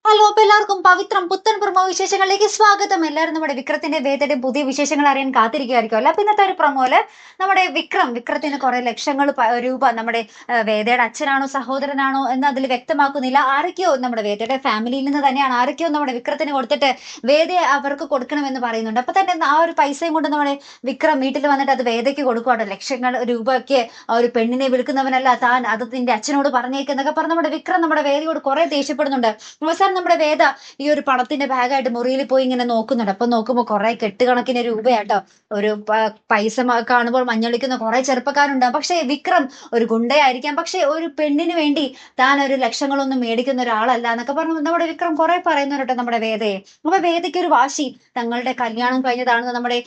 Hello, അപ്പൊ എല്ലാവർക്കും പവിത്രം പുത്തൻ പ്രമോ വിശേഷങ്ങളിലേക്ക് സ്വാഗതം. എല്ലാവരും നമ്മുടെ വിക്രത്തിന്റെ വേദയുടെ പുതിയ വിശേഷങ്ങൾ അറിയാൻ കാത്തിരിക്കുമായിരിക്കുമല്ലോ. അപ്പൊ ഇന്നത്തെ ഒരു പ്രമോല് നമ്മുടെ വിക്രത്തിന് കുറെ ലക്ഷങ്ങൾ രൂപ നമ്മുടെ വേദയുടെ അച്ഛനാണോ സഹോദരനാണോ എന്ന് അതിൽ വ്യക്തമാക്കുന്നില്ല. ആരൊക്കെയോ നമ്മുടെ വേദയുടെ ഫാമിലിയിൽ നിന്ന് തന്നെയാണ് ആരൊക്കെയോ നമ്മുടെ വിക്രത്തിന് കൊടുത്തിട്ട് വേദയെ അവർക്ക് കൊടുക്കണമെന്ന് പറയുന്നുണ്ട്. അപ്പൊ തന്നെ ആ ഒരു പൈസയും കൊണ്ട് നമ്മുടെ വിക്രം വീട്ടിൽ വന്നിട്ട് അത് വേദയ്ക്ക് കൊടുക്കുവാട്ടോ. ലക്ഷങ്ങൾ രൂപയൊക്കെ ആ ഒരു പെണ്ണിനെ വിൽക്കുന്നവനല്ല താൻ, അത് നിന്റെ അച്ഛനോട് പറഞ്ഞേക്കെന്നൊക്കെ പറഞ്ഞ് നമ്മുടെ വിക്രം നമ്മുടെ വേദയോട് കുറെ ദേഷ്യപ്പെടുന്നുണ്ട്. അവസാനം നമ്മുടെ വേദ ഈ ഒരു പണത്തിന്റെ ബാഗായിട്ട് മുറിയിൽ പോയി ഇങ്ങനെ നോക്കുന്നുണ്ട്. അപ്പൊ നോക്കുമ്പോ കുറെ കെട്ടുകണക്കിന് രൂപയാട്ടോ. ഒരു പൈസ കാണുമ്പോൾ മഞ്ഞളിക്കുന്ന കുറെ ചെറുപ്പക്കാരുണ്ടാവും. പക്ഷെ വിക്രം ഒരു ഗുണ്ടയായിരിക്കാം, പക്ഷെ ഒരു പെണ്ണിന് വേണ്ടി താൻ ഒരു ലക്ഷങ്ങളൊന്നും മേടിക്കുന്ന ഒരാളല്ല എന്നൊക്കെ പറഞ്ഞു നമ്മുടെ വിക്രം കുറെ പറയുന്നുണ്ട് നമ്മുടെ വേദയെ. അപ്പൊ വേദയ്ക്ക് ഒരു വാശി, തങ്ങളുടെ കല്യാണം കഴിഞ്ഞതാണെന്ന് നമ്മുടെ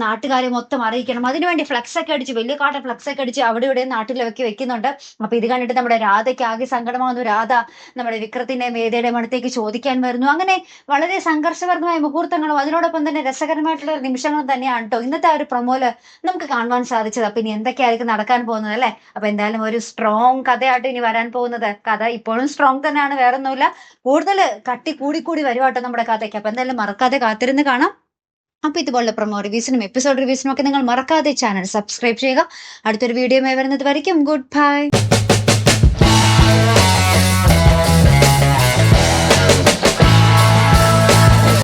നാട്ടുകാരെ മൊത്തം അറിയിക്കണം. അതിനുവേണ്ടി ഫ്ലക്സ് ഒക്കെ അടിച്ച്, വലിയ കാട്ട ഫ്ലക്സ് ഒക്കെ അടിച്ച് അവിടെ ഇവിടെ നാട്ടിലൊക്കെ വെക്കുന്നുണ്ട്. അപ്പൊ ഇത് കണ്ടിട്ട് നമ്മുടെ രാധയ്ക്ക് ആകെ സങ്കടമാകുന്നു. രാധ നമ്മുടെ വിക്രത്തിന്റെ വേദയുടെ അടുത്തേക്ക് ചോദിക്കാൻ വരുന്നു. അങ്ങനെ വളരെ സംഘർഷകരമായ മുഹൂർത്തങ്ങളും അതിനോടൊപ്പം തന്നെ രസകരമായിട്ടുള്ള നിമിഷങ്ങളും തന്നെയാണ് കേട്ടോ ഇന്നത്തെ ആ ഒരു പ്രൊമോല് നമുക്ക് കാണുവാൻ സാധിച്ചത്. അപ്പൊ ഇനി എന്തൊക്കെയായിരിക്കും നടക്കാൻ പോകുന്നത് അല്ലെ? അപ്പൊ എന്തായാലും ഒരു സ്ട്രോങ് കഥയായിട്ട് ഇനി വരാൻ പോകുന്നത്. കഥ ഇപ്പോഴും സ്ട്രോങ് തന്നെയാണ്, വേറെ ഒന്നുമില്ല. കൂടുതൽ കട്ടി കൂടി വരുവാട്ടോ നമ്മുടെ കഥയ്ക്ക്. അപ്പൊ എന്തായാലും മറക്കാതെ കാത്തിരുന്ന് കാണാം. അപ്പൊ ഇതുപോലുള്ള പ്രൊമോ റിവ്യൂസിനും എപ്പിസോഡ് റിവ്യൂസിനും ഒക്കെ നിങ്ങൾ മറക്കാതെ ചാനൽ സബ്സ്ക്രൈബ് ചെയ്യുക. അടുത്തൊരു വീഡിയോയുമായി വരുന്നത് വരയ്ക്കും ഗുഡ് ബൈ.